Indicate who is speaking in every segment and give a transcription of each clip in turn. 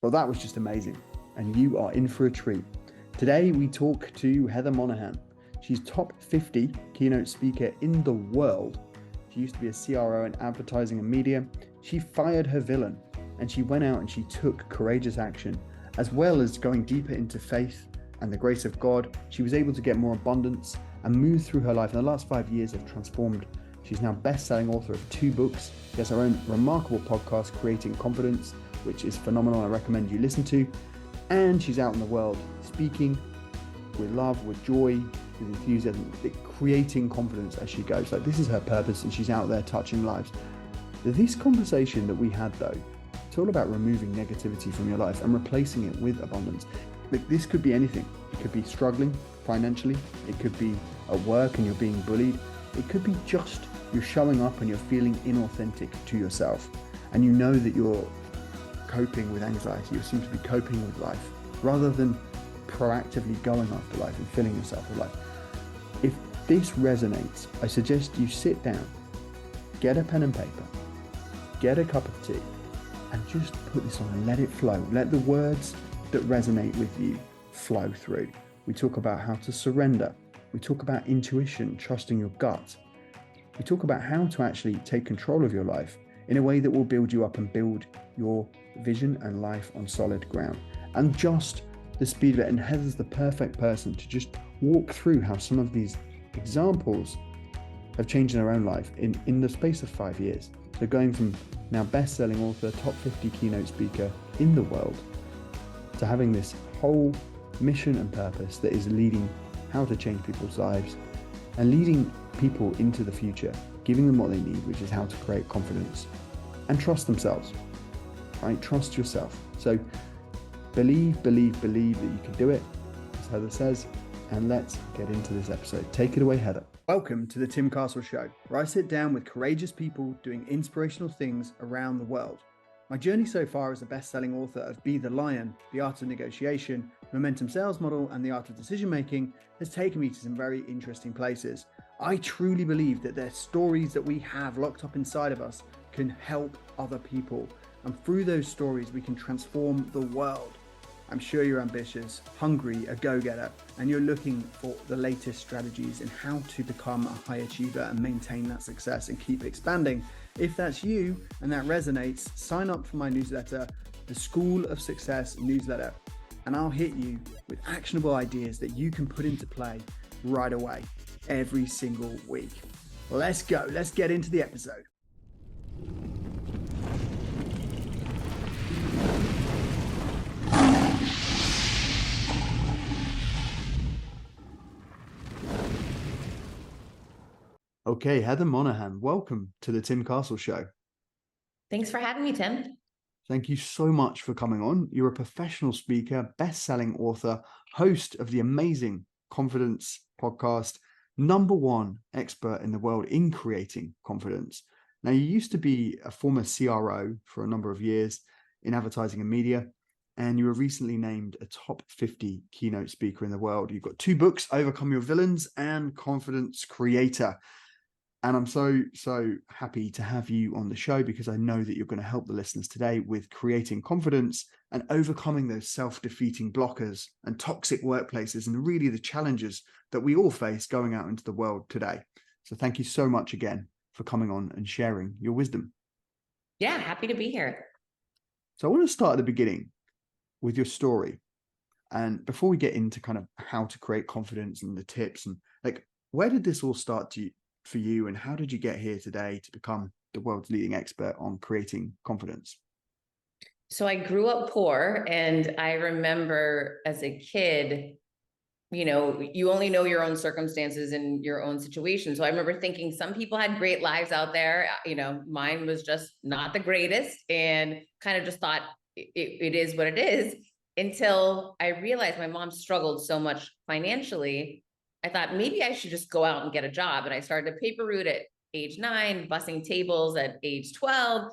Speaker 1: Well, that was just amazing, and you are in for a treat. Today, we talk to Heather Monahan. She's top 50 keynote speaker in the world. She used to be a CRO in advertising and media. She fired her villain, and she went out and she took courageous action, as well as going deeper into faith and the grace of God. She was able to get more abundance and move through her life. And the last 5 years have transformed. She's now best-selling author of 2 books. She has her own remarkable podcast, Creating Confidence, which is phenomenal. I recommend you listen to. And she's out in the world speaking with love, with joy, with enthusiasm, creating confidence as she goes. Like, this is her purpose, and she's out there touching lives. This conversation that we had, though, it's all about removing negativity from your life and replacing it with abundance. Like, this could be anything. It could be struggling financially. It could be at work and you're being bullied. It could be just you're showing up and you're feeling inauthentic to yourself, and you know that you're coping with anxiety. You seem to be coping with life rather than proactively going after life and filling yourself with life. If this resonates, I suggest you sit down, get a pen and paper, get a cup of tea, and just put this on and let it flow. Let the words that resonate with you flow through. We talk about how to surrender. We talk about intuition, trusting your gut. We talk about how to actually take control of your life in a way that will build you up and build your vision and life on solid ground. And just the speed of it. And Heather's the perfect person to just walk through how some of these examples have changed in her own life in the space of 5 years. So going from now best-selling author, top 50 keynote speaker in the world, to having this whole mission and purpose that is leading how to change people's lives and leading people into the future, giving them what they need, which is how to create confidence and trust themselves, right? Trust yourself. So believe that you can do it, as Heather says, and let's get into this episode. Take it away, Heather. Welcome to the Tim Castle Show, where I sit down with courageous people doing inspirational things around the world. My journey so far as a best-selling author of Be the Lion, The Art of Negotiation, Momentum Sales Model, and The Art of Decision Making has taken me to some very interesting places. I truly believe that the stories that we have locked up inside of us can help other people. And through those stories, we can transform the world. I'm sure you're ambitious, hungry, a go-getter, and you're looking for the latest strategies in how to become a high achiever and maintain that success and keep expanding. If that's you and that resonates, sign up for my newsletter, the School of Success newsletter, and I'll hit you with actionable ideas that you can put into play right away, every single week. Let's go. Let's get into the episode. Okay, Heather Monahan, welcome to the Tim Castle Show.
Speaker 2: Thanks for having me, Tim.
Speaker 1: Thank you so much for coming on. You're a professional speaker, best-selling author, host of the amazing Confidence podcast, #1 expert in the world in creating confidence. Now, you used to be a former CRO for a number of years in advertising and media, and you were recently named a top 50 keynote speaker in the world. You've got 2 books, Overcome Your Villains and Confidence Creator. And I'm so happy to have you on the show because I know that you're going to help the listeners today with creating confidence and overcoming those self-defeating blockers and toxic workplaces and really the challenges that we all face going out into the world today. So thank you so much again for coming on and sharing your wisdom.
Speaker 2: Yeah, happy to be here.
Speaker 1: So I want to start at the beginning with your story. And before we get into kind of how to create confidence and the tips and like, where did this all start for you, and how did you get here today to become the world's leading expert on creating confidence?
Speaker 2: So I grew up poor, and I remember as a kid, you only know your own circumstances and your own situation. So I remember thinking some people had great lives out there. Mine was just not the greatest, and kind of just thought it is what it is, until I realized my mom struggled so much financially. I thought maybe I should just go out and get a job. And I started a paper route at age 9, bussing tables at age 12,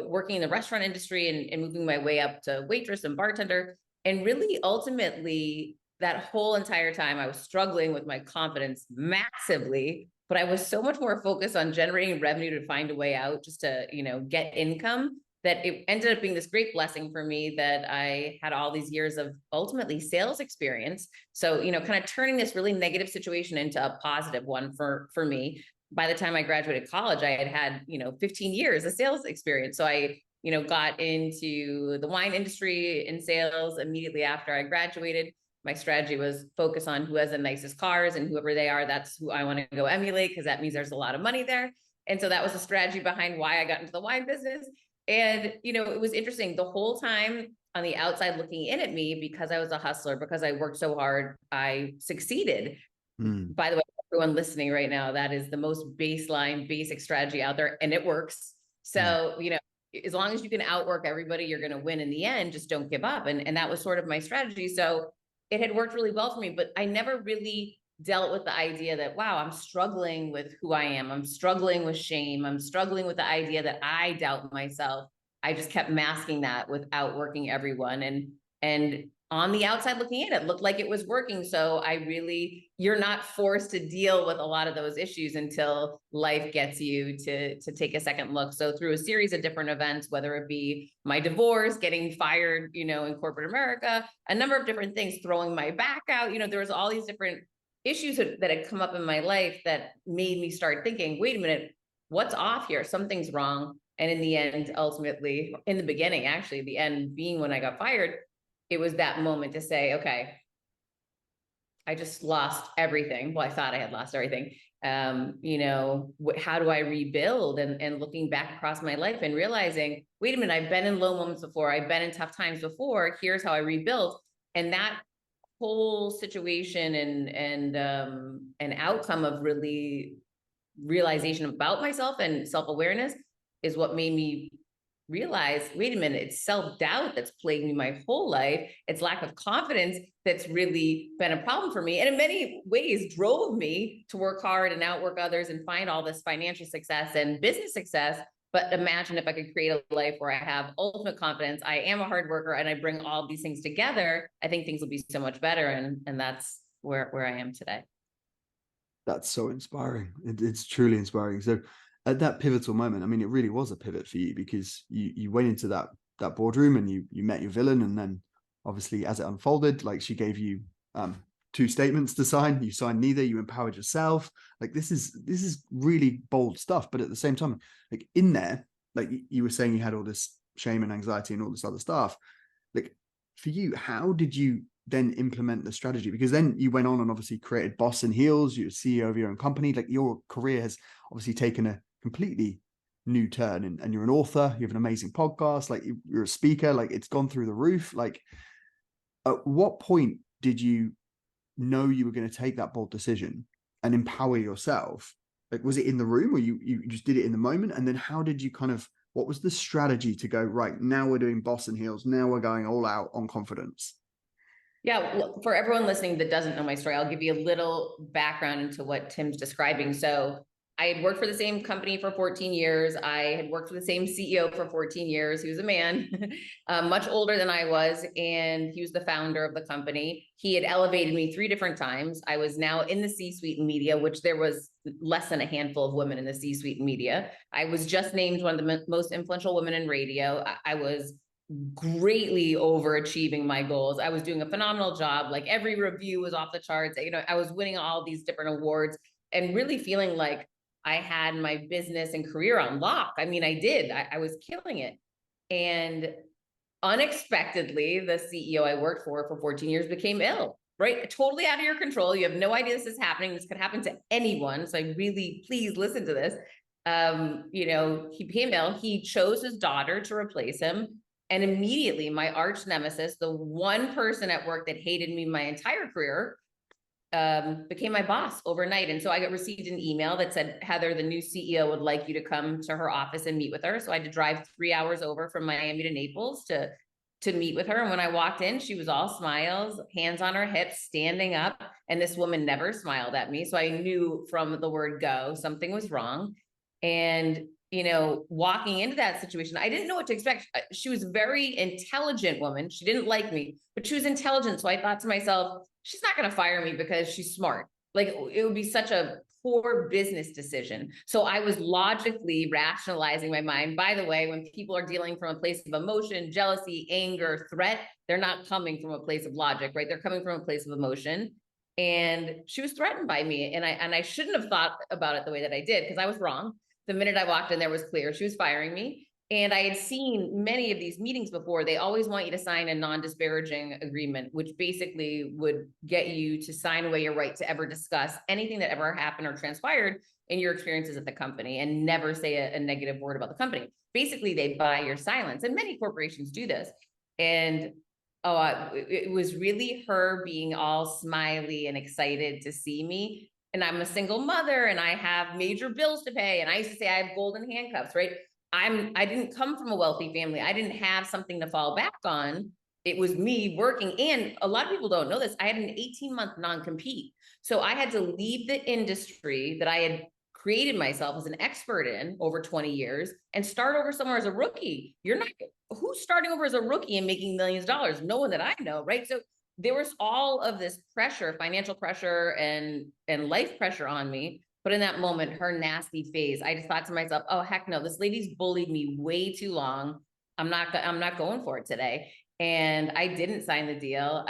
Speaker 2: working in the restaurant industry and moving my way up to waitress and bartender. And really, ultimately, that whole entire time, I was struggling with my confidence massively, but I was so much more focused on generating revenue to find a way out, just to, get income, that it ended up being this great blessing for me that I had all these years of ultimately sales experience. So, kind of turning this really negative situation into a positive one for me. By the time I graduated college, I had 15 years of sales experience. So I, got into the wine industry in sales immediately after I graduated. My strategy was focus on who has the nicest cars, and whoever they are, that's who I want to go emulate, because that means there's a lot of money there. And so that was the strategy behind why I got into the wine business. And, it was interesting the whole time on the outside looking in at me, because I was a hustler, because I worked so hard, I succeeded. By the way, everyone listening right now, that is the most baseline, basic strategy out there, and it works. So, as long as you can outwork everybody, you're going to win in the end. Just don't give up. And that was sort of my strategy. So it had worked really well for me, but I never really dealt with the idea that, wow, I'm struggling with who I am. I'm struggling with shame. I'm struggling with the idea that I doubt myself. I just kept masking that with outworking everyone. And on the outside looking in, it looked like it was working. So you're not forced to deal with a lot of those issues until life gets you to take a second look. So through a series of different events, whether it be my divorce, getting fired, in corporate America, a number of different things, throwing my back out, there was all these different issues that had come up in my life that made me start thinking, wait a minute, what's off here? Something's wrong. And in the end, ultimately, in the beginning, actually, the end being when I got fired, it was that moment to say, okay, I just lost everything. Well, I thought I had lost everything. How do I rebuild? And looking back across my life and realizing, wait a minute, I've been in low moments before. I've been in tough times before. Here's how I rebuilt. And that whole situation and outcome of really realization about myself and self-awareness is what made me realize, wait a minute, it's self-doubt that's plagued me my whole life. It's lack of confidence that's really been a problem for me. And in many ways drove me to work hard and outwork others and find all this financial success and business success. But imagine if I could create a life where I have ultimate confidence, I am a hard worker, and I bring all these things together, I think things will be so much better. And that's where I am today.
Speaker 1: That's so inspiring. It's truly inspiring. So at that pivotal moment, I mean, it really was a pivot for you, because you went into that boardroom and you met your villain. And then obviously as it unfolded, like, she gave you two statements to sign. You signed neither. You empowered yourself. Like, this is really bold stuff. But at the same time, like, in there, like you were saying, you had all this shame and anxiety and all this other stuff. Like, for you, how did you then implement the strategy? Because then you went on and obviously created Boss and Heels. You're CEO of your own company. Like, your career has obviously taken a completely new turn, and you're an author. You have an amazing podcast. Like, you're a speaker. Like, it's gone through the roof. Like, at what point did you know you were going to take that bold decision and empower yourself? Like, was it in the room, or you just did it in the moment? And then how did you what was the strategy to go, right, now we're doing Boss and Heels, now we're going all out on confidence?
Speaker 2: Yeah, well, for everyone listening that doesn't know my story, I'll give you a little background into what Tim's describing. So I had worked for the same company for 14 years. I had worked for the same CEO for 14 years. He was a man, much older than I was, and he was the founder of the company. He had elevated me 3 different times. I was now in the C-suite in media, which there was less than a handful of women in the C-suite in media. I was just named one of the most influential women in radio. I was greatly overachieving my goals. I was doing a phenomenal job. Like, every review was off the charts. I was winning all these different awards and really feeling like I had my business and career on lock. I mean, I did. I was killing it. And unexpectedly, the CEO I worked for 14 years became ill, right? Totally out of your control. You have no idea this is happening. This could happen to anyone. So I really, please listen to this. He became ill. He chose his daughter to replace him. And immediately my arch nemesis, the one person at work that hated me my entire career, became my boss overnight. And so I received an email that said, Heather, the new CEO would like you to come to her office and meet with her. So I had to drive 3 hours over from Miami to Naples to meet with her. And when I walked in, she was all smiles, hands on her hips, standing up. And this woman never smiled at me. So I knew from the word go, something was wrong. And walking into that situation, I didn't know what to expect. She was a very intelligent woman. She didn't like me, but she was intelligent. So I thought to myself, she's not going to fire me because she's smart. Like, it would be such a poor business decision. So I was logically rationalizing my mind. By the way, when people are dealing from a place of emotion, jealousy, anger, threat, they're not coming from a place of logic, right? They're coming from a place of emotion. And she was threatened by me. And I shouldn't have thought about it the way that I did, because I was wrong. The minute I walked in there was clear. She was firing me. And I had seen many of these meetings before. They always want you to sign a non-disparaging agreement, which basically would get you to sign away your right to ever discuss anything that ever happened or transpired in your experiences at the company, and never say a negative word about the company. Basically, they buy your silence. And many corporations do this. And it was really her being all smiley and excited to see me. And I'm a single mother and I have major bills to pay. And I used to say I have golden handcuffs, right? I didn't come from a wealthy family. I didn't have something to fall back on. It was me working. And a lot of people don't know this. I had an 18-month non-compete. So I had to leave the industry that I had created myself as an expert in over 20 years and start over somewhere as a rookie. Who's starting over as a rookie and making millions of dollars? No one that I know, right? So there was all of this pressure, financial pressure and life pressure on me. But in that moment, her nasty face, I just thought to myself, oh, heck no, this lady's bullied me way too long. I'm not going for it today. And I didn't sign the deal.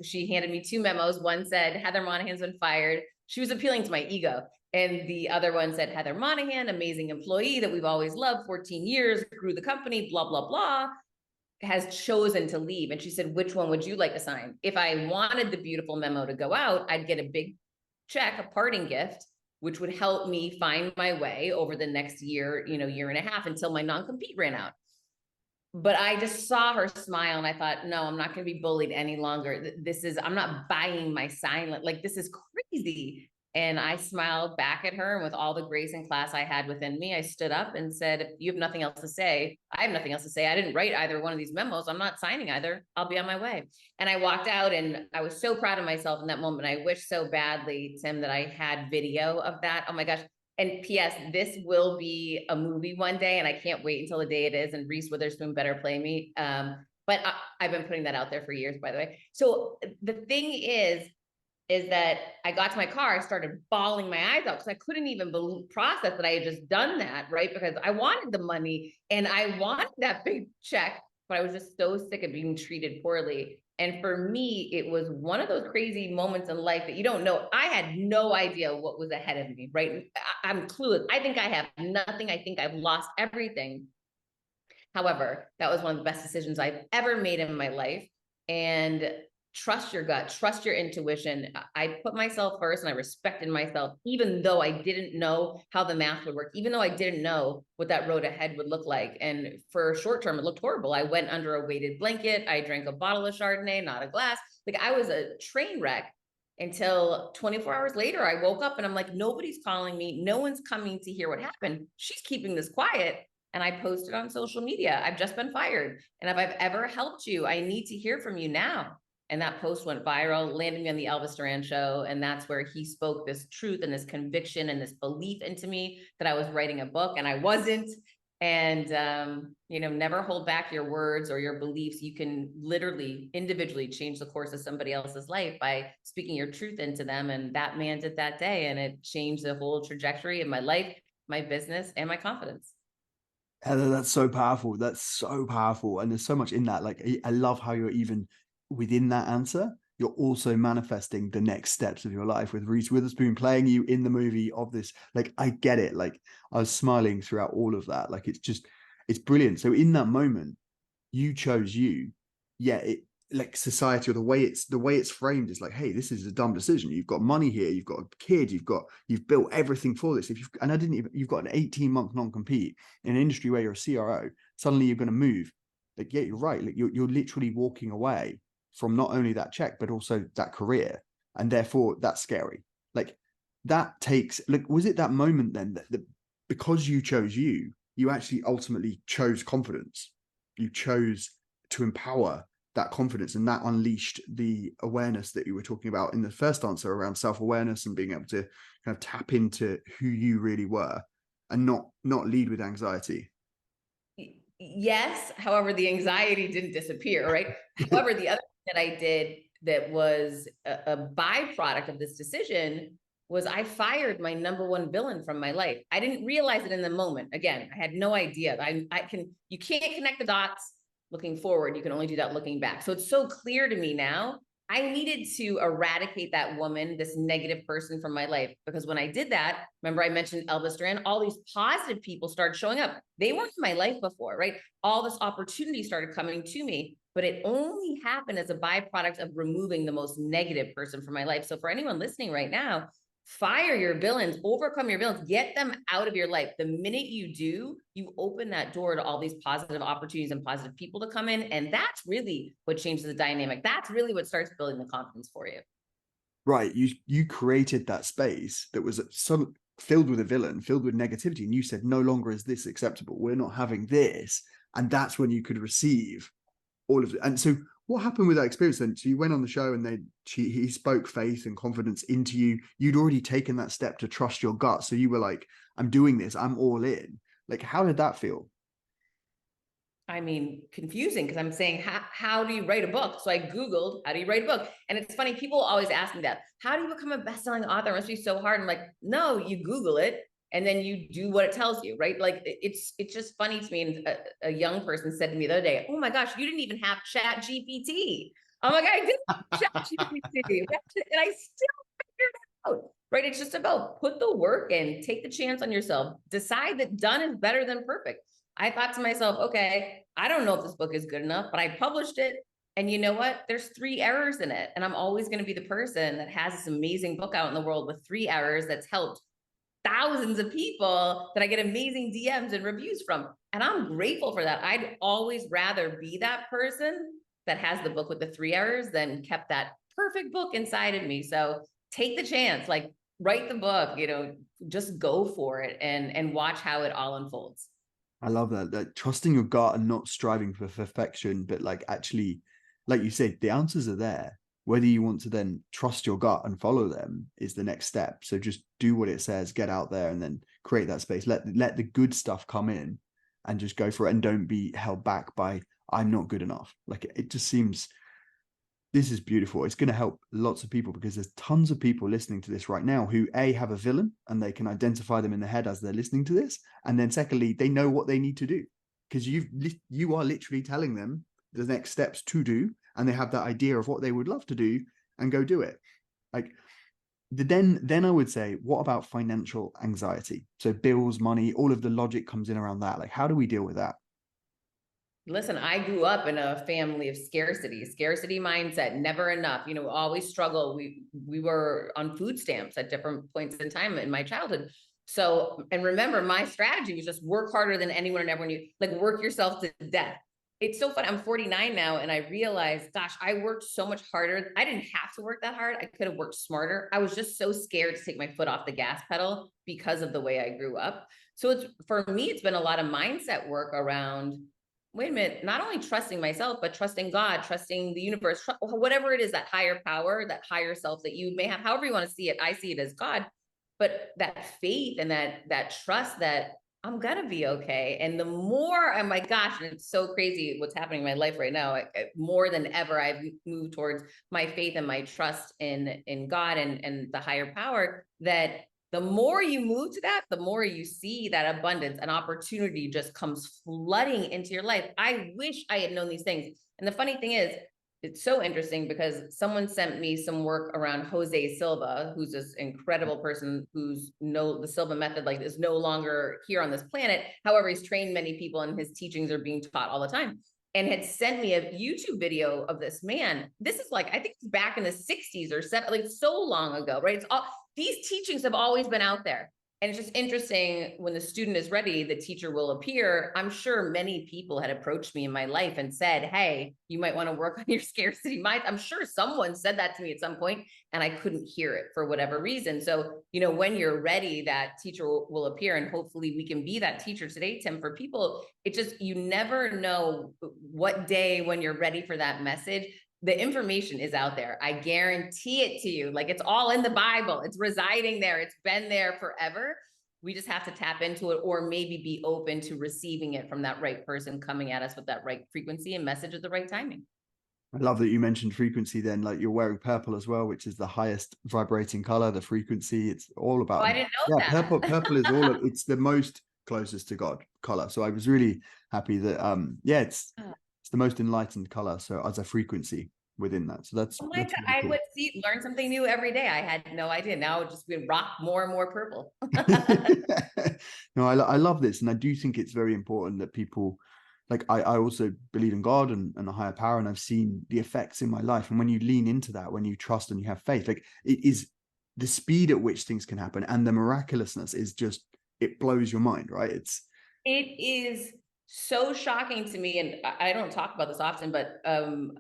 Speaker 2: She handed me 2 memos. One said, Heather Monahan's been fired. She was appealing to my ego. And the other one said, Heather Monahan, amazing employee that we've always loved, 14 years, grew the company, blah, blah, blah, has chosen to leave. And she said, which one would you like to sign? If I wanted the beautiful memo to go out, I'd get a big check, a parting gift, which would help me find my way over the next year, year and a half, until my non-compete ran out. But I just saw her smile and I thought, no, I'm not going to be bullied any longer. I'm not buying my silence. Like, this is crazy. And I smiled back at her, and with all the grace and class I had within me, I stood up and said, if you have nothing else to say, I have nothing else to say. I didn't write either one of these memos. I'm not signing either. I'll be on my way. And I walked out, and I was so proud of myself in that moment. I wish so badly, Tim, that I had video of that. Oh my gosh. And P.S., this will be a movie one day, and I can't wait until the day it is, and Reese Witherspoon better play me. But I've been putting that out there for years, by the way. So the thing is that I got to my car, I started bawling my eyes out because I couldn't even process that I had just done that, right? Because I wanted the money and I wanted that big check, but I was just so sick of being treated poorly. And for me, it was one of those crazy moments in life that you don't know. I had no idea what was ahead of me, right? I'm clueless. I think I have nothing. I think I've lost everything. However, that was one of the best decisions I've ever made in my life. And trust your gut, trust your intuition. I put myself first and I respected myself, even though I didn't know how the math would work, even though I didn't know what that road ahead would look like. And for short term, it looked horrible. I went under a weighted blanket. I drank a bottle of Chardonnay, not a glass. Like, I was a train wreck until 24 hours later, I woke up and I'm like, nobody's calling me. No one's coming to hear what happened. She's keeping this quiet. And I posted on social media, I've just been fired. And if I've ever helped you, I need to hear from you now. And that post went viral, landed me on the Elvis Duran show. And that's where he spoke this truth and this conviction and this belief into me that I was writing a book, and I wasn't. And, never hold back your words or your beliefs. You can literally individually change the course of somebody else's life by speaking your truth into them. And that man did that day. And it changed the whole trajectory of my life, my business, and my confidence.
Speaker 1: Heather, that's so powerful. That's so powerful. And there's so much in that. Like, I love how you're even within that answer, you're also manifesting the next steps of your life with Reese Witherspoon playing you in the movie of this. Like, I get it. Like, I was smiling throughout all of that. Like, it's brilliant. So in that moment, you chose you. Yeah, like society, or the way it's framed is like, hey, this is a dumb decision. You've got money here, you've got a kid, you've built everything for this. You've got an 18-month non-compete in an industry where you're a CRO. Suddenly you're going to move. Like, yeah, you're right. Like, you're literally walking away from not only that check, but also that career. And therefore that's scary. Like, that takes, like, was it that moment then that because you chose you actually ultimately chose confidence? You chose to empower that confidence, and that unleashed the awareness that you were talking about in the first answer around self-awareness and being able to kind of tap into who you really were and not lead with anxiety.
Speaker 2: Yes. However, the anxiety didn't disappear, right? However, the other thing that I did that was a byproduct of this decision was I fired my number one villain from my life. I didn't realize it in the moment. Again, I had no idea. You can't connect the dots looking forward. You can only do that looking back. So it's so clear to me now. I needed to eradicate that woman, this negative person from my life. Because when I did that, remember I mentioned Elvis Duran, all these positive people started showing up. They weren't in my life before, right? All this opportunity started coming to me, but it only happened as a byproduct of removing the most negative person from my life. So for anyone listening right now, fire your villains, overcome your villains, get them out of your life. The minute you do, you open that door to all these positive opportunities and positive people to come in. And that's really what changes the dynamic. That's really what starts building the confidence for you.
Speaker 1: Right. You created that space that was some filled with a villain, filled with negativity. And you said, no longer is this acceptable. We're not having this. And that's when you could receive all of it. And so what happened with that experience then? So you went on the show and he spoke faith and confidence into you. You'd already taken that step to trust your gut. So you were like, I'm doing this. I'm all in. Like, how did that feel?
Speaker 2: I mean, confusing because I'm saying, how do you write a book? So I Googled, how do you write a book? And it's funny, people always ask me that. How do you become a best-selling author? It must be so hard. I'm like, no, you Google it and then you do what it tells you, right? Like it's just funny to me. And a young person said to me the other day, oh my gosh, you didn't even have Chat GPT. I'm like, I did Chat GPT. And I still figured it out, right? It's just about put the work in, take the chance on yourself, decide that done is better than perfect. I thought to myself, okay, I don't know if this book is good enough, but I published it. And you know what? There's 3 errors in it. And I'm always going to be the person that has this amazing book out in the world with 3 errors that's helped thousands of people that I get amazing DMs and reviews from. And I'm grateful for that. I'd always rather be that person that has the book with the 3 errors than kept that perfect book inside of me. So take the chance, like write the book, just go for it and watch how it all unfolds.
Speaker 1: I love that trusting your gut and not striving for perfection, but like actually, like you said, the answers are there. Whether you want to then trust your gut and follow them is the next step. So just do what it says, get out there and then create that space. Let the good stuff come in and just go for it and don't be held back by I'm not good enough. Like it just seems this is beautiful. It's going to help lots of people because there's tons of people listening to this right now who have a villain and they can identify them in their head as they're listening to this. And then secondly, they know what they need to do because you are literally telling them the next steps to do. And they have that idea of what they would love to do and go do it. Like then I would say, what about financial anxiety? So bills, money, all of the logic comes in around that. Like, how do we deal with that?
Speaker 2: Listen, I grew up in a family of scarcity mindset, never enough, always struggle. We were on food stamps at different points in time in my childhood. So, and remember, my strategy was just work harder than anyone and everyone knew, like work yourself to death. It's so fun. I'm 49 now, and I realized, gosh, I worked so much harder. I didn't have to work that hard. I could have worked smarter. I was just so scared to take my foot off the gas pedal because of the way I grew up. So for me, it's been a lot of mindset work around, wait a minute, not only trusting myself, but trusting God, trusting the universe, whatever it is, that higher power, that higher self that you may have, however you want to see it. I see it as God, but that faith and that trust that I'm gonna be okay. And the more, oh my gosh, and it's so crazy what's happening in my life right now. More than ever, I've moved towards my faith and my trust in God and the higher power. That the more you move to that, the more you see that abundance and opportunity just comes flooding into your life. I wish I had known these things. And the funny thing is, it's so interesting because someone sent me some work around Jose Silva, who's this incredible person the Silva method like is no longer here on this planet. However, he's trained many people and his teachings are being taught all the time. And had sent me a YouTube video of this man. This is like, I think it's back in the 60s or 70s, like so long ago, right? It's all these teachings have always been out there. And it's just interesting when the student is ready, the teacher will appear. I'm sure many people had approached me in my life and said, hey, you might want to work on your scarcity mind. I'm sure someone said that to me at some point and I couldn't hear it for whatever reason. So, when you're ready, that teacher will appear and hopefully we can be that teacher today, Tim, for people. It just, you never know what day when you're ready for that message. The information is out there. I guarantee it to you. Like it's all in the Bible. It's residing there. It's been there forever. We just have to tap into it or maybe be open to receiving it from that right person coming at us with that right frequency and message at the right timing.
Speaker 1: I love that you mentioned frequency then, like you're wearing purple as well, which is the highest vibrating color, the frequency. It's all
Speaker 2: Oh,
Speaker 1: about,
Speaker 2: I didn't know
Speaker 1: yeah,
Speaker 2: that.
Speaker 1: purple is all of, it's the most closest to God color. So I was really happy that, yeah, it's the most enlightened color. So as a frequency within that. So
Speaker 2: Oh my
Speaker 1: that's
Speaker 2: God,
Speaker 1: really
Speaker 2: I
Speaker 1: cool.
Speaker 2: would learn something new every day. I had no idea. Now just we rock more and more purple.
Speaker 1: No, I love this. And I do think it's very important that people, like, I also believe in God and a higher power, and I've seen the effects in my life. And when you lean into that, when you trust and you have faith, like, it is the speed at which things can happen and the miraculousness is just, it blows your mind, right? It's
Speaker 2: It is so shocking to me, and I don't talk about this often, but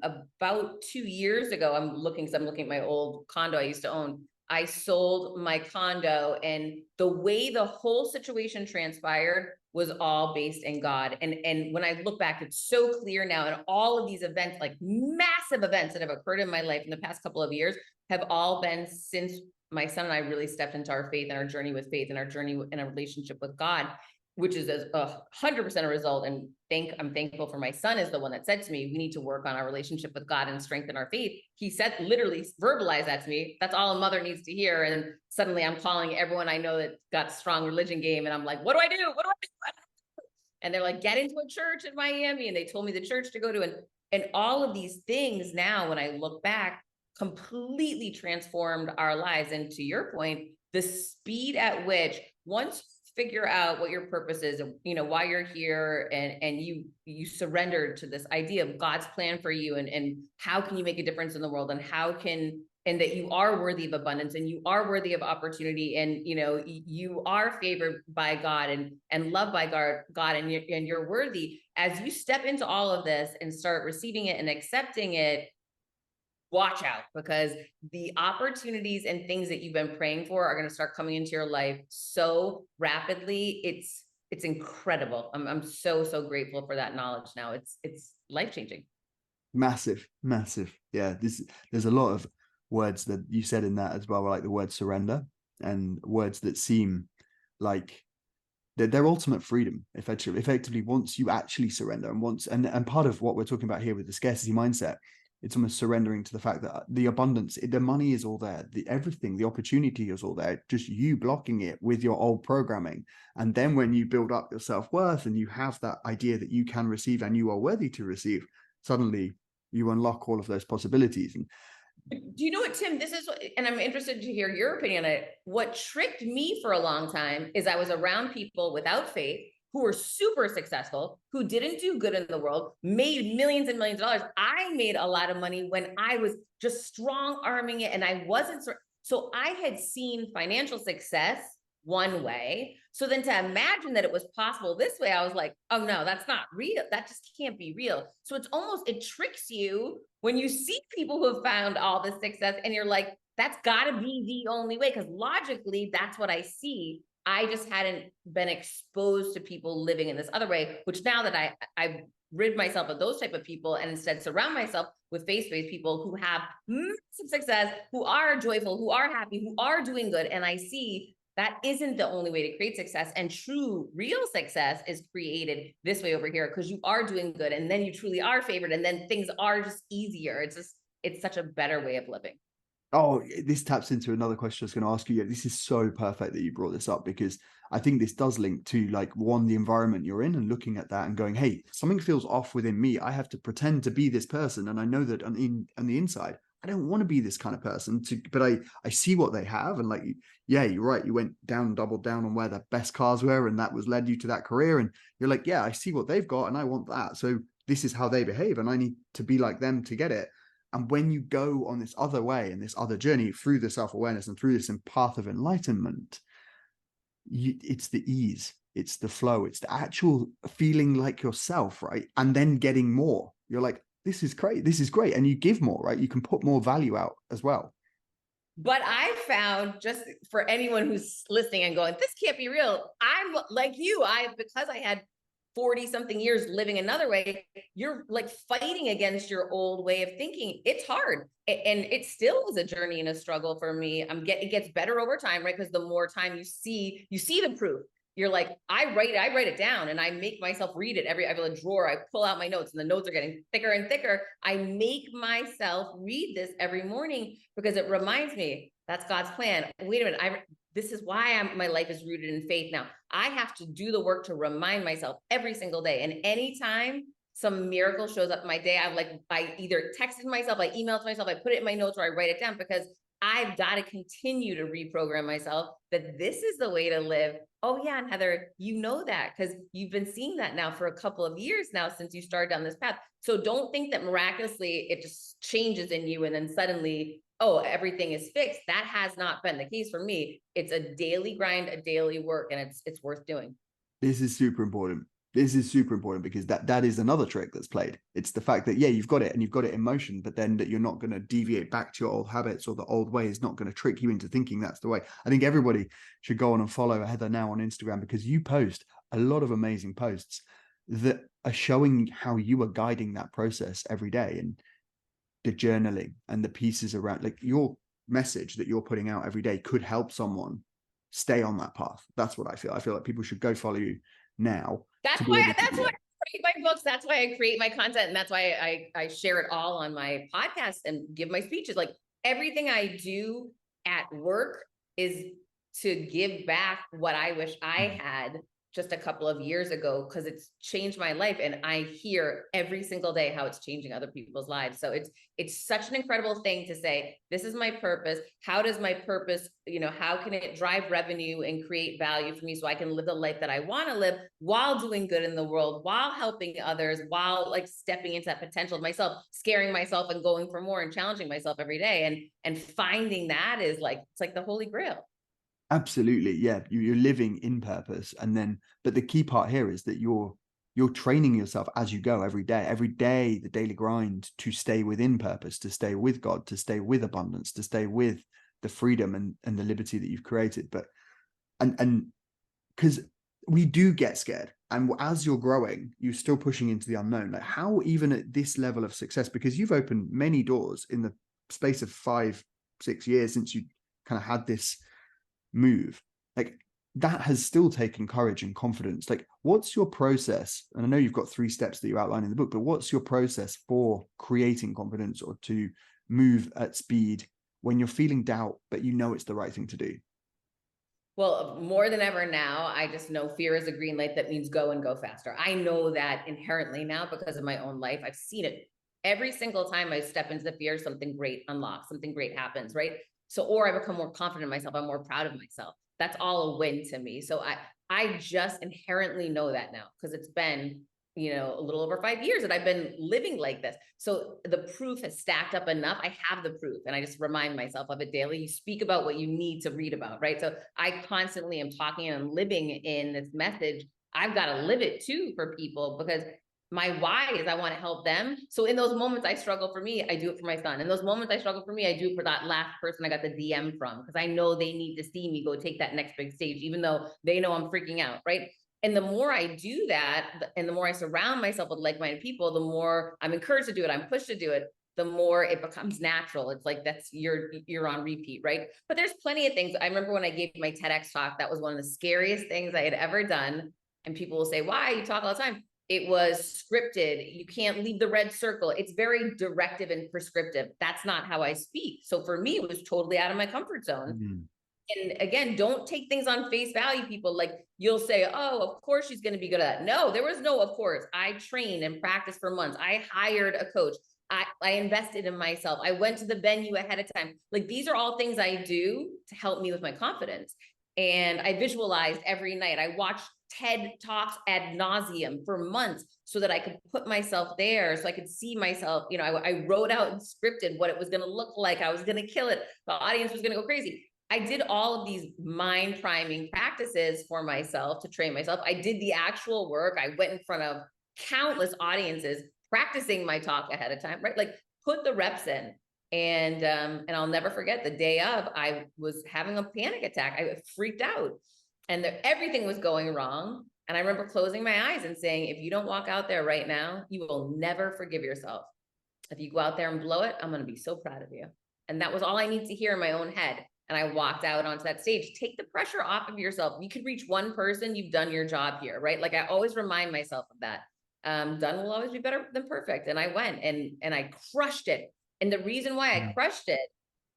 Speaker 2: about 2 years ago, I'm looking, because I'm looking at my old condo I used to own. I sold my condo, and the way the whole situation transpired was all based in God. And when I look back, it's so clear now. And all of these events, like massive events that have occurred in my life in the past couple of years, have all been since my son and I really stepped into our faith and our journey with faith and our journey in a relationship with God, which is 100% a result. And I'm thankful for my son is the one that said to me, we need to work on our relationship with God and strengthen our faith. He said, literally verbalized that to me. That's all a mother needs to hear. And suddenly I'm calling everyone I know that got strong religion game. And I'm like, what do I do? What do I do? And they're like, get into a church in Miami. And they told me the church to go to. And all of these things now, when I look back, completely transformed our lives. And to your point, the speed at which once figure out what your purpose is, why you're here, and you surrender to this idea of God's plan for you, and how can you make a difference in the world, and that you are worthy of abundance, and you are worthy of opportunity, and you are favored by God and loved by God, and you're worthy. As you step into all of this and start receiving it and accepting it, watch out, because the opportunities and things that you've been praying for are going to start coming into your life so rapidly. It's incredible. I'm so grateful for that knowledge now. It's life-changing.
Speaker 1: massive, massive. Yeah, there's a lot of words that you said in that as well, like the word surrender, and words that seem like their ultimate freedom, effectively once you actually surrender, and part of what we're talking about here with the scarcity mindset, it's almost surrendering to the fact that the abundance, the money is all there, everything, the opportunity is all there, just you blocking it with your old programming. And then when you build up your self-worth and you have that idea that you can receive and you are worthy to receive, suddenly you unlock all of those possibilities. And
Speaker 2: Do you know what, Tim? This is, and I'm interested to hear your opinion on it. What tricked me for a long time is I was around people without faith who were super successful, who didn't do good in the world, made millions and millions of dollars. I made a lot of money when I was just strong arming it, and I wasn't. So I had seen financial success one way. So then to imagine that it was possible this way, I was like, oh no, that's not real. That just can't be real. So it tricks you when you see people who have found all this success, and you're like, that's got to be the only way, because logically that's what I see. I just hadn't been exposed to people living in this other way, which now that I've rid myself of those type of people and instead surround myself with faith-based people who have massive success, who are joyful, who are happy, who are doing good. And I see that isn't the only way to create success, and true real success is created this way over here, because you are doing good, and then you truly are favored, and then things are just easier. It's such a better way of living.
Speaker 1: oh, this taps into another question I was going to ask you. Yeah, this is so perfect that you brought this up, because I think this does link to, like, one, the environment you're in and looking at that and going, hey, something feels off within me. I have to pretend to be this person. And I know that on the inside, I don't want to be this kind of person, but I see what they have. And, like, yeah, you're right. You went down and doubled down on where the best cars were. And that was led you to that career. And you're like, yeah, I see what they've got and I want that. So this is how they behave. And I need to be like them to get it. And when you go on this other way and this other journey through the self-awareness and through this path of enlightenment, it's the ease, it's the flow, it's the actual feeling like yourself, right? And then getting more. You're like, this is great. This is great. And you give more, right? You can put more value out as well.
Speaker 2: But I found, just for anyone who's listening and going, this can't be real, I'm like you, because I had 40 something years living another way, you're like fighting against your old way of thinking. It's hard. And it still is a journey and a struggle for me. It gets better over time, right? Because the more time you see the proof. you're like, I write it down and I make myself read it I have a drawer, I pull out my notes and the notes are getting thicker and thicker. I make myself read this every morning because it reminds me that's God's plan. Wait a minute, this is why my life is rooted in faith now. I have to do the work to remind myself every single day. And anytime some miracle shows up in my day, I either texted myself, I emailed myself, I put it in my notes, or I write it down, because I've got to continue to reprogram myself that this is the way to live. Oh yeah, and Heather, you know that because you've been seeing that now for a couple of years now since you started down this path. So don't think that miraculously it just changes in you and then suddenly, oh, everything is fixed. That has not been the case for me. It's a daily grind, a daily work, and it's worth doing.
Speaker 1: This is super important. This is super important because that is another trick that's played. It's the fact that, yeah, you've got it and you've got it in motion, but then that you're not going to deviate back to your old habits, or the old way is not going to trick you into thinking that's the way. I think everybody should go on and follow Heather now on Instagram, because you post a lot of amazing posts that are showing how you are guiding that process every day, and the journaling and the pieces around, like, your message that you're putting out every day could help someone stay on that path. That's what I feel. I feel like people should go follow you now.
Speaker 2: That's why I create my books. That's why I create my content. And that's why I share it all on my podcast and give my speeches. Like, everything I do at work is to give back what I wish I had just a couple of years ago, because it's changed my life. And I hear every single day how it's changing other people's lives. So it's such an incredible thing to say, this is my purpose. How does my purpose, how can it drive revenue and create value for me so I can live the life that I want to live while doing good in the world, while helping others, while like stepping into that potential of myself, scaring myself and going for more and challenging myself every day. And finding that is like, it's like the holy grail.
Speaker 1: Absolutely. Yeah. You're living in purpose. And then, but the key part here is that you're training yourself as you go every day, the daily grind, to stay within purpose, to stay with God, to stay with abundance, to stay with the freedom and the liberty that you've created. But, and because we do get scared. And as you're growing, you're still pushing into the unknown. Like, how, even at this level of success, because you've opened many doors in the space of 5-6 years since you kind of had this move, like, that has still taken courage and confidence. Like, what's your process? And I know you've got 3 steps that you outline in the book, but what's your process for creating confidence, or to move at speed when you're feeling doubt, but you know it's the right thing to do?
Speaker 2: Well, more than ever now, I just know fear is a green light. That means go and go faster. I know that inherently now because of my own life. I've seen it every single time I step into the fear, something great unlocks, something great happens, right? So, or I become more confident in myself. I'm more proud of myself. That's all a win to me. So I just inherently know that now, because it's been, a little over 5 years that I've been living like this. So the proof has stacked up enough. I have the proof, and I just remind myself of it daily. You speak about what you need to read about, right? So I constantly am talking and living in this message. I've got to live it too for people, because my why is I want to help them. So in those moments I struggle for me, I do it for my son. In those moments I struggle for me, I do it for that last person I got the DM from, because I know they need to see me go take that next big stage, even though they know I'm freaking out, right? And the more I do that, and the more I surround myself with like-minded people, the more I'm encouraged to do it, I'm pushed to do it, the more it becomes natural. It's like, you're on repeat, right? But there's plenty of things. I remember when I gave my TEDx talk, that was one of the scariest things I had ever done. And people will say, why? You talk all the time. It was scripted. You can't leave the red circle. It's very directive and prescriptive. That's not how I speak. So for me, it was totally out of my comfort zone. And again, don't take things on face value, people. Like, you'll say, oh, of course she's going to be good at that. No, there was no of course. I trained and practiced for months. I hired a coach. I invested in myself. I went to the venue ahead of time. Like, these are all things I do to help me with my confidence. And I visualized every night. I watched TED Talks ad nauseum for months so that I could put myself there, so I could see myself. I wrote out and scripted what it was going to look like. I was going to kill it. The audience was going to go crazy. I did all of these mind priming practices for myself to train myself. I did the actual work. I went in front of countless audiences practicing my talk ahead of time, right? Like, put the reps in. And I'll never forget the day of, I was having a panic attack. I freaked out, and everything was going wrong. And I remember closing my eyes and saying, if you don't walk out there right now, you will never forgive yourself. If you go out there and blow it, I'm going to be so proud of you. And that was all I need to hear in my own head. and I walked out onto that stage. Take the pressure off of yourself. You could reach one person, you've done your job here, right? Like I always remind myself of that. Done will always be better than perfect. And I went and I crushed it. And the reason why I crushed it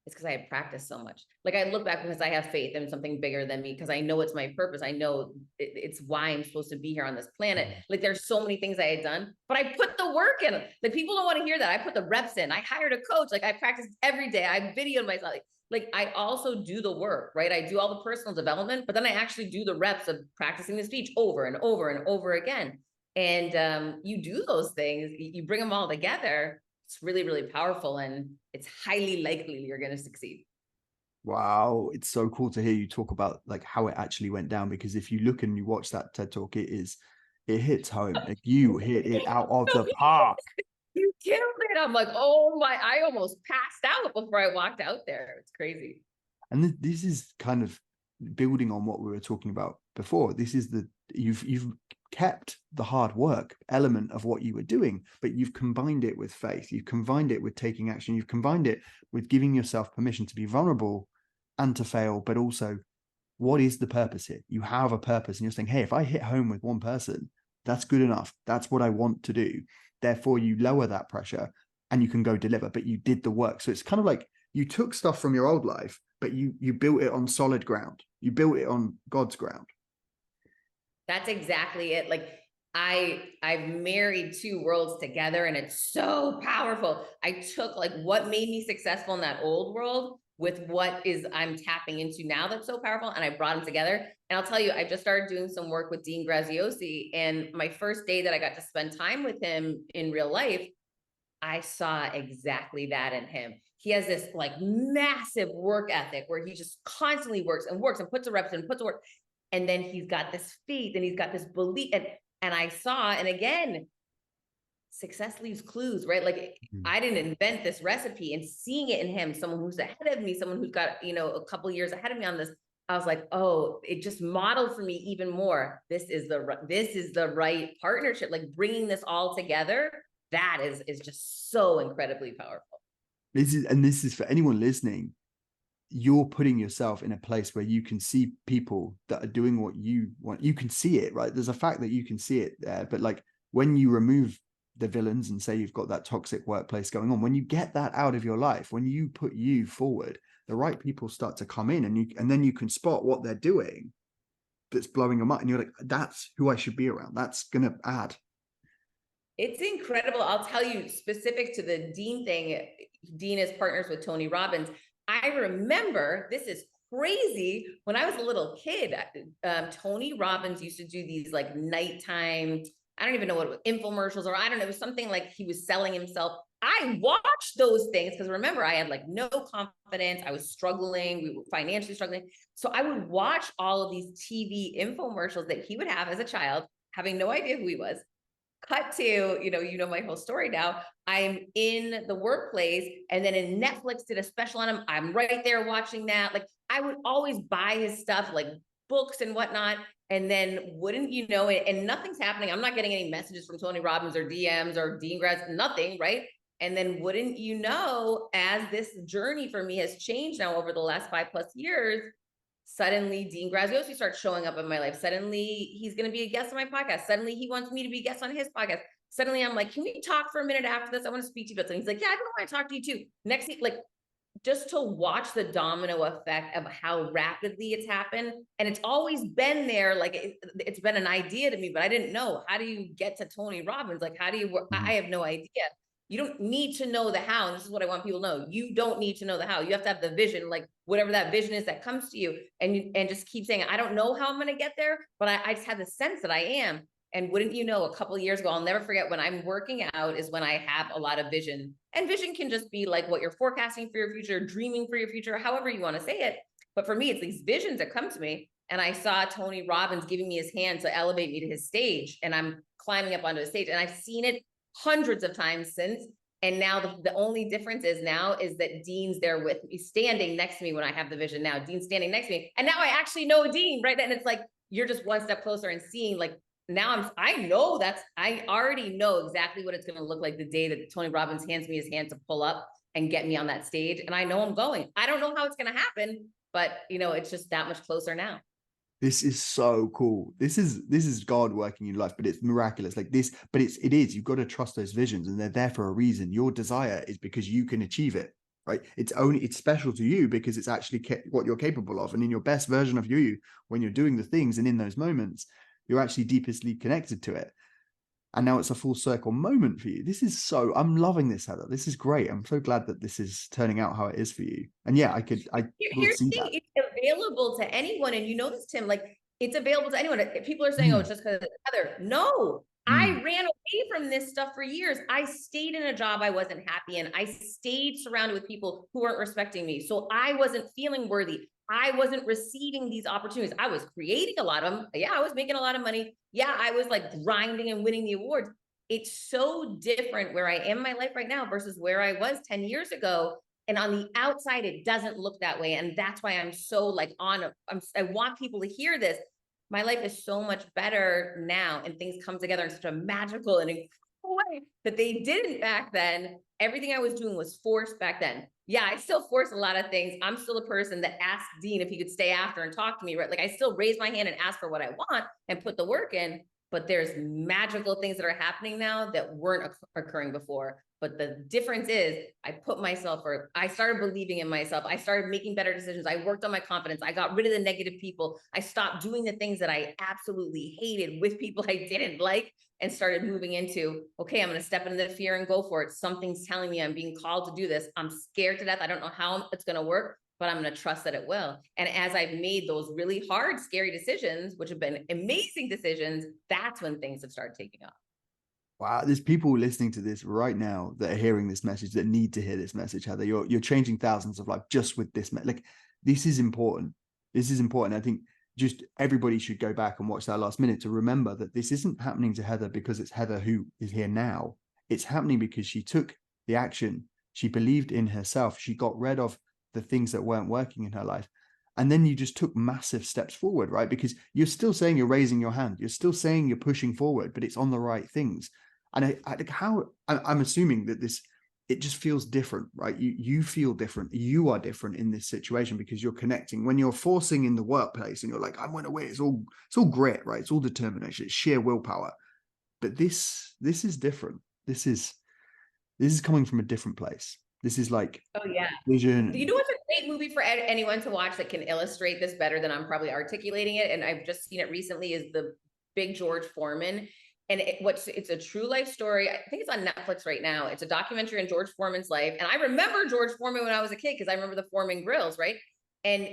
Speaker 2: is because I had practiced so much. Like I look back because I have faith in something bigger than me, because I know it's my purpose. I know it's why I'm supposed to be here on this planet. Like there's so many things I had done, but I put the work in. Like people don't want to hear that. I put the reps in. I hired a coach. Like I practiced every day. I videoed myself. Like I also do the work, right? I do all the personal development, but then I actually do the reps of practicing the speech over and over and over again. And you do those things, you bring them all together. It's really, really powerful, and it's highly likely you're going to succeed.
Speaker 1: Wow, it's so cool to hear you talk about like how it actually went down, because if you look and you watch that TED Talk, it hits home. Like you hit it out of the park.
Speaker 2: You killed it. I'm like, oh my, I almost passed out before I walked out there. It's crazy.
Speaker 1: And this is kind of building on what we were talking about before. This is you've kept the hard work element of what you were doing, but you've combined it with faith. You've combined it with taking action. You've combined it with giving yourself permission to be vulnerable and to fail, but also, what is the purpose here? You have a purpose, and you're saying, hey, if I hit home with one person, that's good enough. That's what I want to do. Therefore, you lower that pressure and you can go deliver, but you did the work. So it's kind of like you took stuff from your old life, but you built it on solid ground. You built it on God's ground.
Speaker 2: That's exactly it. Like I've married two worlds together, and it's so powerful. I took like what made me successful in that old world with what is I'm tapping into now that's so powerful, and I brought them together. And I'll tell you, I just started doing some work with Dean Graziosi, and my first day that I got to spend time with him in real life, I saw exactly that in him. He has this like massive work ethic where he just constantly works and puts the reps in, puts the work. And then he's got this faith and he's got this belief. And I saw, and again, success leaves clues, right? Like I didn't invent this recipe, and seeing it in him, someone who's ahead of me, someone who's got, a couple of years ahead of me on this, I was like, oh, it just modeled for me even more. This is the right partnership. Like bringing this all together, that is just so incredibly powerful.
Speaker 1: This is for anyone listening. You're putting yourself in a place where you can see people that are doing what you want. You can see it, right? There's a fact that you can see it there. But like when you remove the villains and say you've got that toxic workplace going on, when you get that out of your life, when you put you forward, the right people start to come in, and then you can spot what they're doing that's blowing them up. And you're like, that's who I should be around. That's going to add.
Speaker 2: It's incredible. I'll tell you, specific to the Dean thing, Dean is partners with Tony Robbins. I remember, this is crazy, when I was a little kid, Tony Robbins used to do these like nighttime, I don't even know what it was, infomercials, or I don't know, it was something like he was selling himself. I watched those things because remember, I had like no confidence. I was struggling. We were financially struggling. So I would watch all of these TV infomercials that he would have as a child, having no idea who he was. Cut to, my whole story now. I'm in the workplace, and then in Netflix did a special on him. I'm right there watching that. Like I would always buy his stuff, like books and whatnot. And then wouldn't you know it, and nothing's happening. I'm not getting any messages from Tony Robbins or DMs or Dean Graz, nothing, right? And then wouldn't you know, as this journey for me has changed now over the last 5+ years, suddenly Dean Graziosi starts showing up in my life. Suddenly he's going to be a guest on my podcast. Suddenly he wants me to be a guest on his podcast. Suddenly I'm like, can we talk for a minute after this? I want to speak to you about something. He's like, yeah, I want to talk to you too. Next thing, like just to watch the domino effect of how rapidly it's happened. And it's always been there. Like it's been an idea to me, but I didn't know, how do you get to Tony Robbins? Like, how do you work? I have no idea. You don't need to know the how. And this is what I want people to know. You don't need to know the how. You have to have the vision, like whatever that vision is that comes to you, and just keep saying, I don't know how I'm going to get there, but I just have the sense that I am. And wouldn't you know, a couple of years ago, I'll never forget, when I'm working out is when I have a lot of vision. And vision can just be like what you're forecasting for your future, dreaming for your future, however you want to say it. But for me, it's these visions that come to me. And I saw Tony Robbins giving me his hand to elevate me to his stage. And I'm climbing up onto the stage, and I've seen it hundreds of times since. And now the only difference is that Dean's there with me, standing next to me when I have the vision. Now Dean's standing next to me, and now I actually know Dean, right? And it's like, you're just one step closer and seeing, like, now I already know exactly what it's going to look like the day that Tony Robbins hands me his hand to pull up and get me on that stage. And I know I'm going. I don't know how it's going to happen, but it's just that much closer now.
Speaker 1: This is so cool. This is God working in your life, but it's miraculous like this. But it is, you've got to trust those visions, and they're there for a reason. Your desire is because you can achieve it, right? It's special to you because it's actually what you're capable of. And in your best version of you, when you're doing the things and in those moments, you're actually deeply connected to it. And now it's a full circle moment for you. I'm loving this, Heather. This is great. I'm so glad that this is turning out how it is for you. And yeah, I will
Speaker 2: Here's
Speaker 1: see
Speaker 2: the thing,
Speaker 1: that.
Speaker 2: it's available to anyone. And you know this, Tim, like it's available to anyone. People are saying, oh, it's just because Heather. No, I ran away from this stuff for years. I stayed in a job I wasn't happy in. I stayed surrounded with people who weren't respecting me. So I wasn't feeling worthy. I wasn't receiving these opportunities. I was creating a lot of them. Yeah, I was making a lot of money. Yeah, I was like grinding and winning the awards. It's so different where I am in my life right now versus where I was 10 years ago. And on the outside, it doesn't look that way. And that's why I'm so like I want people to hear this. My life is so much better now, and things come together in such a magical and incredible way that they didn't back then. Everything I was doing was forced back then. Yeah, I still force a lot of things. I'm still a person that asked Dean if he could stay after and talk to me, right? Like I still raise my hand and ask for what I want and put the work in, but there's magical things that are happening now that weren't occurring before. But the difference is I started believing in myself. I started making better decisions. I worked on my confidence. I got rid of the negative people. I stopped doing the things that I absolutely hated with people I didn't like, and started moving into, okay, I'm going to step into the fear and go for it. Something's telling me I'm being called to do this. I'm scared to death. I don't know how it's going to work, but I'm going to trust that it will. And as I've made those really hard, scary decisions, which have been amazing decisions, that's when things have started taking off.
Speaker 1: Wow, there's people listening to this right now that are hearing this message, that need to hear this message, Heather. You're changing thousands of lives just with this. Like, this is important. This is important. I think just everybody should go back and watch that last minute to remember that this isn't happening to Heather because it's Heather who is here now. It's happening because she took the action. She believed in herself. She got rid of the things that weren't working in her life. And then you just took massive steps forward, right? Because you're still saying you're raising your hand. You're still saying you're pushing forward, but it's on the right things. And I'm assuming that it just feels different, right? You feel different. You are different in this situation because you're connecting. When you're forcing in the workplace and you're like, I want to win, it's all grit, right? It's all determination, it's sheer willpower. But this is different. This is coming from a different place. This is like,
Speaker 2: oh yeah,
Speaker 1: vision.
Speaker 2: You know what's a great movie for anyone to watch that can illustrate this better than I'm probably articulating it, and I've just seen it recently, is the Big George Foreman. And it's a true life story. I think it's on Netflix right now. It's a documentary on George Foreman's life. And I remember George Foreman when I was a kid because I remember the Foreman grills, right? And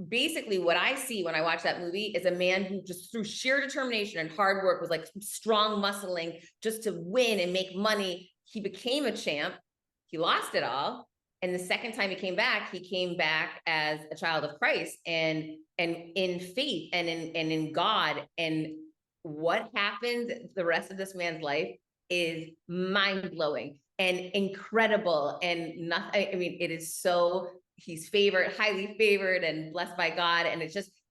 Speaker 2: basically what I see when I watch that movie is a man who just through sheer determination and hard work was like strong muscling just to win and make money. He became a champ. He lost it all. And the second time he came back as a child of Christ and in faith and in God. And what happened the rest of this man's life is mind-blowing and incredible. And nothing, I mean, it is so, he's favored, highly favored and blessed by God. And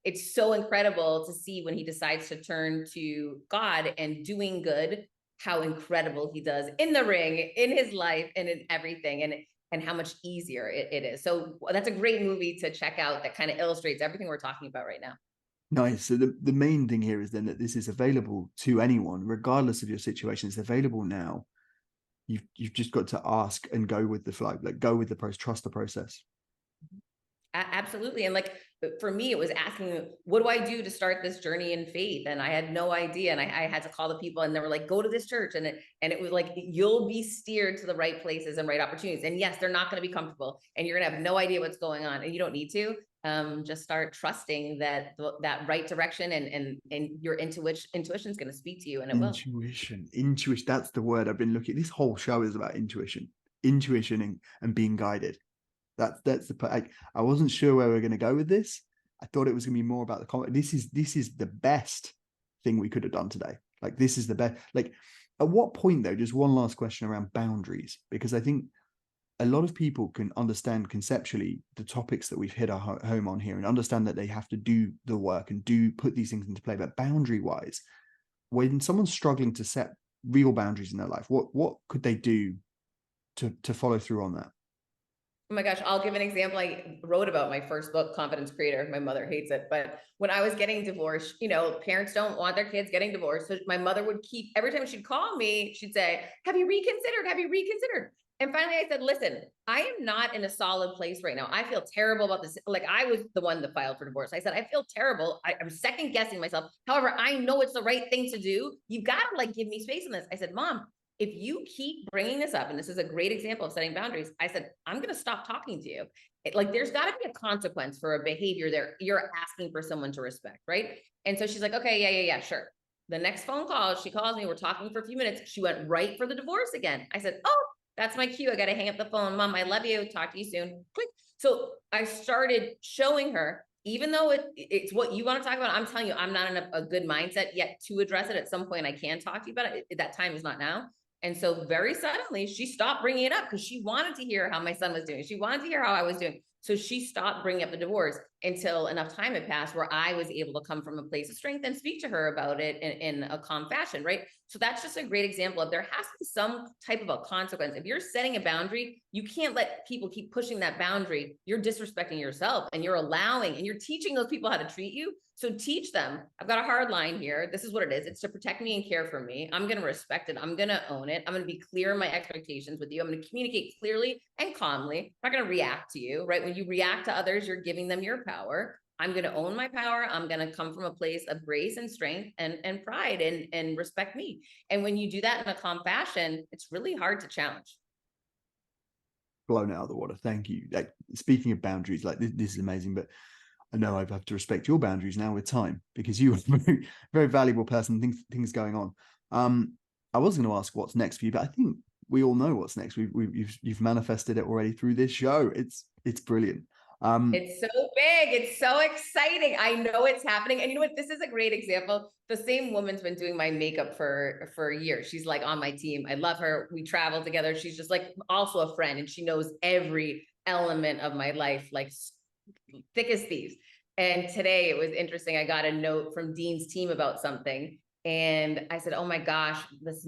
Speaker 2: it's so incredible to see when he decides to turn to God and doing good, how incredible he does in the ring, in his life, and in everything. And how much easier it is. So that's a great movie to check out that kind of illustrates everything we're talking about right now.
Speaker 1: Nice. So the main thing here is then that this is available to anyone, regardless of your situation. It's available now. You've just got to ask and go with the flow, like go with the process, trust the process.
Speaker 2: Absolutely. And like, for me, it was asking, what do I do to start this journey in faith? And I had no idea. And I had to call the people and they were like, go to this church. And it was like, you'll be steered to the right places and right opportunities. And yes, they're not going to be comfortable and you're going to have no idea what's going on, and you don't need to. Just start trusting that right direction and your intuition is going to speak to you, and it will.
Speaker 1: Intuition. That's the word I've been looking. This whole show is about intuition and being guided. That's the. I wasn't sure where we were going to go with this. I thought it was going to be more about the comment. This is the best thing we could have done today. Like, this is the best. Like, at what point though? Just one last question around boundaries, because I think a lot of people can understand conceptually the topics that we've hit our home on here and understand that they have to do the work and put these things into play. But boundary wise, when someone's struggling to set real boundaries in their life, what could they do to follow through on that?
Speaker 2: Oh my gosh, I'll give an example. I wrote about my first book, Confidence Creator. My mother hates it, but when I was getting divorced, parents don't want their kids getting divorced. So my mother would keep, every time she'd call me, she'd say, have you reconsidered? Have you reconsidered? And finally I said, listen, I am not in a solid place right now. I feel terrible about this. Like, I was the one that filed for divorce. I said, I feel terrible. I'm second guessing myself. However, I know it's the right thing to do. You got to give me space in this. I said, Mom, if you keep bringing this up, and this is a great example of setting boundaries, I said, I'm going to stop talking to you. There's got to be a consequence for a behavior there you're asking for someone to respect, right? And so she's like, okay, yeah, sure. The next phone call, she calls me, we're talking for a few minutes. She went right for the divorce again. I said, oh, that's my cue. I got to hang up the phone. Mom, I love you. Talk to you soon. Click. So I started showing her, even though it's what you want to talk about, I'm telling you, I'm not in a good mindset yet to address it. At some point I can talk to you about it. That time is not now. And so very suddenly she stopped bringing it up because she wanted to hear how my son was doing. She wanted to hear how I was doing. So she stopped bringing up the divorce until enough time had passed where I was able to come from a place of strength and speak to her about it in a calm fashion, right? So that's just a great example of there has to be some type of a consequence. If you're setting a boundary, you can't let people keep pushing that boundary. You're disrespecting yourself and you're allowing and you're teaching those people how to treat you. So teach them, I've got a hard line here. This is what it is. It's to protect me and care for me. I'm going to respect it. I'm going to own it. I'm going to be clear in my expectations with you. I'm going to communicate clearly and calmly. I'm not going to react to you, right? When you react to others, you're giving them your power. I'm going to own my power. I'm going to come from a place of grace and strength and pride and respect me. And when you do that in a calm fashion, it's really hard to challenge.
Speaker 1: Blown out of the water. Thank you. Speaking of boundaries, this is amazing, but I know I have to respect your boundaries now with time because you are a very, very valuable person. Things going on. I was going to ask what's next for you, but I think we all know what's next. You've manifested it already through this show. It's brilliant.
Speaker 2: It's so big. It's so exciting. I know it's happening. And you know what? This is a great example. The same woman's been doing my makeup for years. She's on my team. I love her. We travel together. She's just also a friend, and she knows every element of my life, thick as thieves. And today it was interesting. I got a note from Dean's team about something. And I said, oh my gosh, this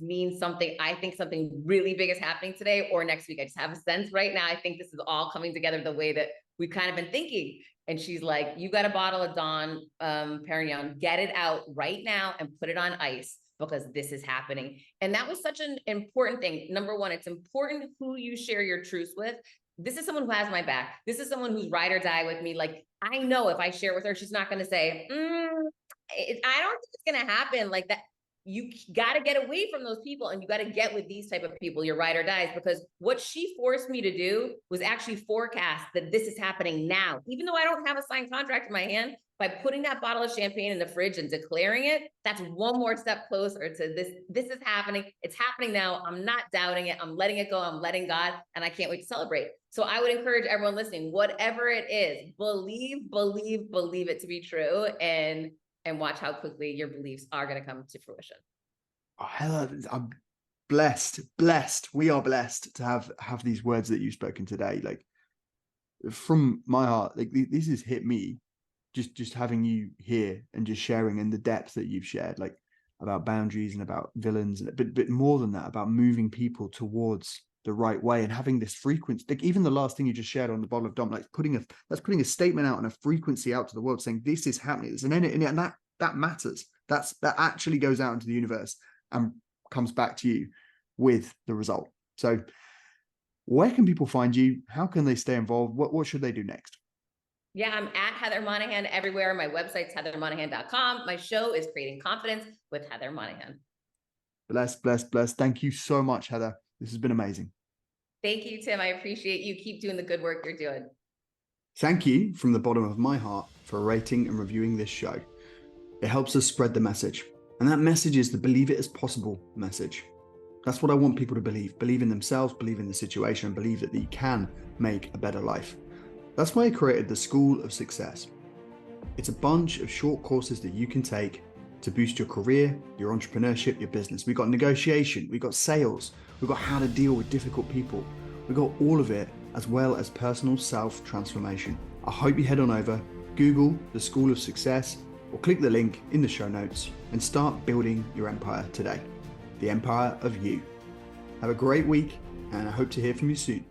Speaker 2: means something. I think something really big is happening today or next week. I just have a sense right now. I think this is all coming together the way that we've kind of been thinking. And she's like, you got a bottle of Dawn Perignon, get it out right now and put it on ice because this is happening. And that was such an important thing. Number one, it's important who you share your truths with. This is someone who has my back. This is someone who's ride or die with me. I know if I share with her, she's not going to say, I don't think it's going to happen like that. You got to get away from those people and you got to get with these type of people, your ride or dies, because what she forced me to do was actually forecast that this is happening now. Even though I don't have a signed contract in my hand, by putting that bottle of champagne in the fridge and declaring it, that's one more step closer to this. This is happening. It's happening now. I'm not doubting it. I'm letting it go. I'm letting God, and I can't wait to celebrate. So I would encourage everyone listening, whatever it is, believe it to be true, and watch how quickly your beliefs are going to come to fruition.
Speaker 1: Oh, Heather, I'm blessed. We are blessed to have these words that you've spoken today. From my heart, this has hit me. Just having you here and just sharing in the depth that you've shared, about boundaries and about villains, but more than that, about moving people towards the right way and having this frequency. Even the last thing you just shared on the bottle of Dom, that's putting a statement out and a frequency out to the world saying this is happening. And that matters. That actually goes out into the universe and comes back to you with the result. So where can people find you? How can they stay involved? What should they do next?
Speaker 2: Yeah, I'm at Heather Monahan everywhere. My website's heathermonahan.com. My show is Creating Confidence with Heather Monahan.
Speaker 1: Bless. Thank you so much, Heather. This has been amazing.
Speaker 2: Thank you, Tim. I appreciate you. Keep doing the good work you're doing.
Speaker 1: Thank you from the bottom of my heart for rating and reviewing this show. It helps us spread the message. And that message is the believe it as possible message. That's what I want people to believe. Believe in themselves, believe in the situation, believe that you can make a better life. That's why I created the School of Success. It's a bunch of short courses that you can take to boost your career, your entrepreneurship, your business. We've got negotiation, we've got sales, we've got how to deal with difficult people. We've got all of it, as well as personal self-transformation. I hope you head on over, Google the School of Success, or click the link in the show notes and start building your empire today. The empire of you. Have a great week, and I hope to hear from you soon.